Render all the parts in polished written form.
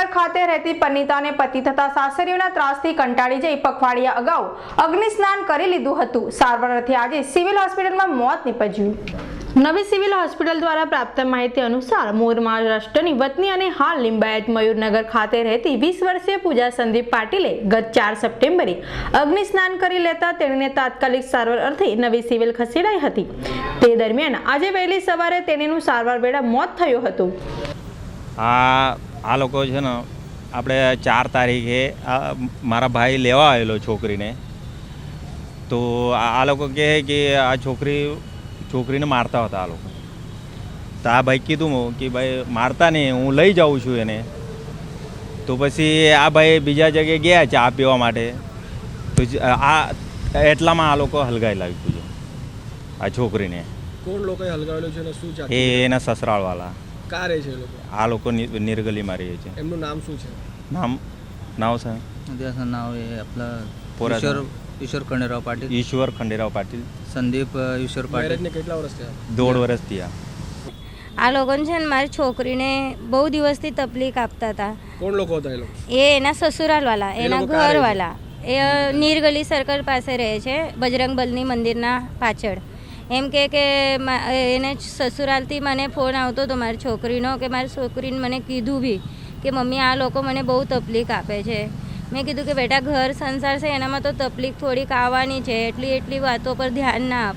નગર ખાતે રહેતી પરિણીતાને પતિ તથા સાસરીઓના ત્રાસથી કંટાળી જઈ પખવાડિયા અગાઉ અગ્નિ સ્નાન કરી લીધું હતું। સારવાર અર્થે આજે સિવિલ હોસ્પિટલમાં મોત નીપજ્યું। નવી સિવિલ હોસ્પિટલ દ્વારા પ્રાપ્ત માહિતી અનુસાર મૂળ મહારાષ્ટ્રની વતની અને હાલ લિંબાયત મયુરનગર ખાતે રહેતી 20 વર્ષીય પૂજા સંદીપ પાટીલે ગત 4 સપ્ટેમ્બરે અગ્નિ સ્નાન કરી લેતા તેણીને તાત્કાલિક સારવાર અર્થે નવી સિવિલ ખસેડાઈ હતી। તે દરમિયાન આજે વહેલી સવારે તેણીનું સારવાર વેળા મોત થયું હતું। આ લોકો છે ને આપણે 4 તારીખે મારા ભાઈ લેવા આવેલો છોકરીને, તો આ લોકો કહે કે આ છોકરીને મારતા હતા આ લોકો। તો આ ભાઈ કીધું કે ભાઈ મારતા નહીં, હું લઈ જાઉં છું એને। તો પછી આ ભાઈ બીજા જગ્યાએ ગયા ચા પીવા માટે, તો આ એટલામાં આ લોકો હલગાઈ લાગ્યું છે આ છોકરીને। કોણ લોકોએ હલગાવેલો છે અને શું છે? એના સસરાળવાળા કા રહે છે એ લોકો? આ લોકો નિર્ગલીમાં રહે છે। એમનું નામ શું છે? નામ છે नाव है अपना ईश्वर खंडेराव पाटिल। ईश्वर खंडेराव पाटिल। संदीप ईश्वर पाटिल। મેરેજને કેટલા વર્ષ થયા? 1.5 વર્ષ થયા। આ લોકોને છે ને મારી છોકરીને બહુ દિવસથી તકલીફ આપતા હતા। કોણ લોકો હતા એ લોકો? એ એના સસુરાલવાળા, એના ઘરવાળા। એ નીરગલી સર્કલ પાસે રહે છે, બજરંગ બલની મંદિરના પાછળ। એમ કે એને સસુરાલથી મને ફોન આવતો હતો મારી છોકરીનો, કે મારી છોકરીને મને કીધું બી કે મમ્મી આ લોકો મને બહુ તકલીફ આપે છે। મેં કીધું કે બેટા ઘર સંસાર છે એનામાં તો તકલીફ થોડીક આવવાની છે, એટલી વાતો પર ધ્યાન ના આપ।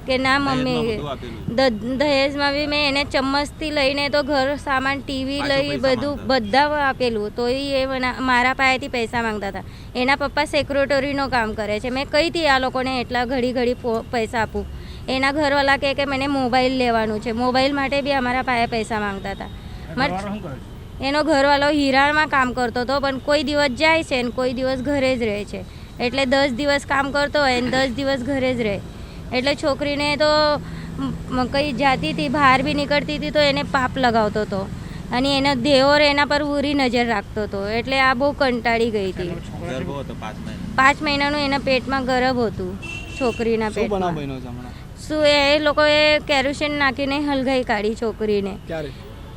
કે ના મમ્મી, દહેજમાં બી મેં એને ચમ્મચથી લઈને તો ઘર સામાન ટીવી લઈ બધા આપેલું, તો એ મારા પાસેથી પૈસા માંગતા હતા। એના પપ્પા સેક્રેટરીનું કામ કરે છે। મેં કઈથી આ લોકોને એટલા ઘડી પૈસા આપું? એના ઘરવાળા કે મને મોબાઈલ લેવાનું છે, મોબાઈલ માટે બી અમારા પાસે પૈસા માંગતા હતા। એનો ઘરવાળો હીરામાં કામ કરતો હતો, પણ કોઈ દિવસ જાય છે ને કોઈ દિવસ ઘરે જ રહે છે। એટલે 10 દિવસ કામ કરતો હોય ને 10 દિવસ ઘરે જ રહે। એટલે છોકરીને તો કઈ જાતીથી બહાર બી નીકળતી હતી તો એને પાપ લગાવતો હતો, અને એનો દેવર એના પર બુરી નજર રાખતો હતો। એટલે આ બહુ કંટાળી ગઈ હતી। 5 મહિનાનું એના પેટમાં ગર્ભ હતું, છોકરીના પેટમાં। શું એ લોકોએ કેરોસીન નાખીને હલગાઈ કાઢી છોકરીને।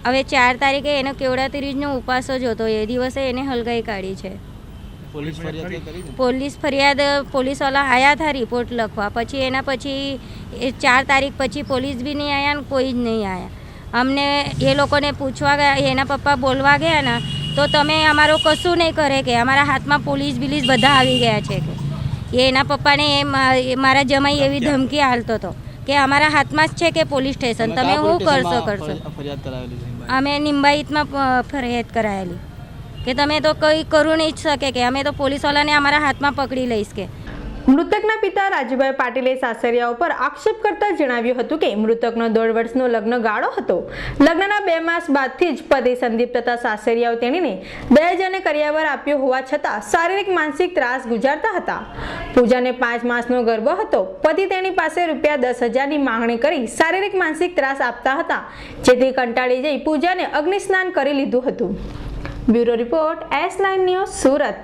હવે 4 તારીખે એનો કેવડા ત્રીજનો ઉપવાસ જ હતો, એ દિવસે એને હલગાઈ કાઢી છે। પોલીસ ફરિયાદ પોલીસવાળા આવ્યા હતા રિપોર્ટ લખવા, પછી એના પછી 4 તારીખ પછી પોલીસ બી નહીં આવ્યા ને કોઈ જ નહીં આવ્યા। અમને એ લોકોને પૂછવા ગયા, એના પપ્પા બોલવા ગયા ને તો તમે અમારો કશું નહીં કરે, કે અમારા હાથમાં પોલીસ બિલીસ બધા આવી ગયા છે। કે એના પપ્પાને મારા જમાઈ એવી ધમકી હાલતો હતો કે અમારા હાથમાં જ છે કે પોલીસ સ્ટેશન, તમે શું કરશો? અમે નિંબાઈતમાં ફરિયાદ કરાયેલી કે તમે તો કંઈ કરું નહીં શકે, કે અમે તો પોલીસવાળાને અમારા હાથમાં પકડી લઈશ કે। મૃતકના પિતા રાજુભાઈ પાટીલે સાસરિયા ઉપર આક્ષેપ કરતા જણાવ્યું હતું કે મૃતકનો 1.5 વર્ષનો લગ્ન ગાળો હતો। લગ્નના 2 માસ બાદથી જ પતિ સંદીપ તથા સાસરિયાઓ તેણીને દહેજ અને કરિયાવર આપ્યો હોવા છતાં શારીરિક માનસિક ત્રાસ ગુજારતા હતા। પૂજાને 5 માસનો ગર્ભ હતો। પતિ તેની પાસે ₹10,000ની માંગણી કરી શારીરિક માનસિક ત્રાસ આપતા હતા, જેથી કંટાળી જઈ પૂજાને અગ્નિ સ્નાન કરી લીધું હતું। Bureau report S9 news, Surat.